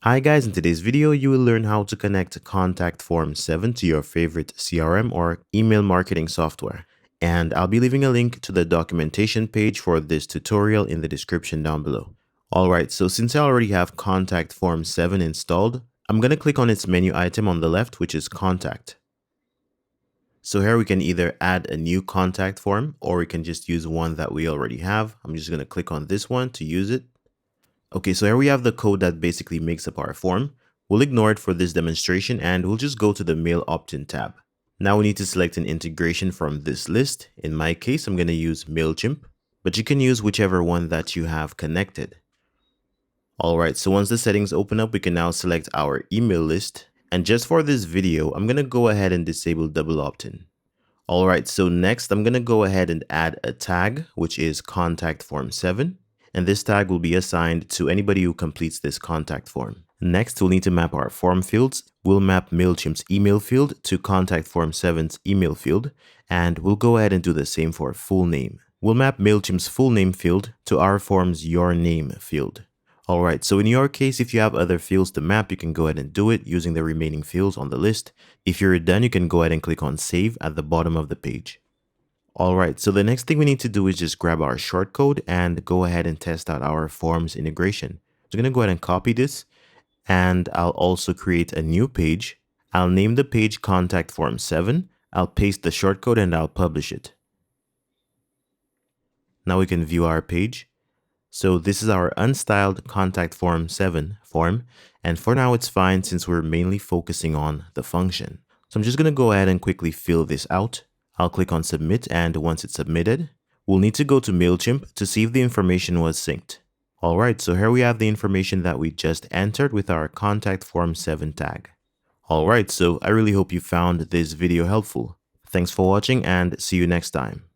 Hi guys, in today's video, you will learn how to connect Contact Form 7 to your favorite CRM or email marketing software. And I'll be leaving a link to the documentation page for this tutorial in the description down below. Alright, so since I already have Contact Form 7 installed, I'm going to click on its menu item on the left, which is Contact. So here we can either add a new contact form or we can just use one that we already have. I'm just going to click on this one to use it. Okay, so here we have the code that basically makes up our form. We'll ignore it for this demonstration and we'll just go to the Mail Opt-in tab. Now we need to select an integration from this list. In my case, I'm going to use MailChimp, but you can use whichever one that you have connected. Alright, so once the settings open up, we can now select our email list. And just for this video, I'm going to go ahead and disable double opt-in. Alright, so next I'm going to go ahead and add a tag, which is Contact Form 7. And this tag will be assigned to anybody who completes this contact form. Next, we'll need to map our form fields. We'll map MailChimp's email field to Contact Form 7's email field, and we'll go ahead and do the same for full name. We'll map MailChimp's full name field to our form's your name field. Alright, so in your case, if you have other fields to map, you can go ahead and do it using the remaining fields on the list. If you're done, you can go ahead and click on Save at the bottom of the page. Alright, so the next thing we need to do is just grab our shortcode and go ahead and test out our forms integration. So I'm going to go ahead and copy this, and I'll also create a new page. I'll name the page Contact Form 7. I'll paste the shortcode and I'll publish it. Now we can view our page. So this is our unstyled Contact Form 7 form, and for now it's fine since we're mainly focusing on the function. So I'm just going to go ahead and quickly fill this out. I'll click on submit, and once it's submitted, we'll need to go to MailChimp to see if the information was synced. Alright, so here we have the information that we just entered with our Contact Form 7 tag. Alright, so I really hope you found this video helpful. Thanks for watching and see you next time.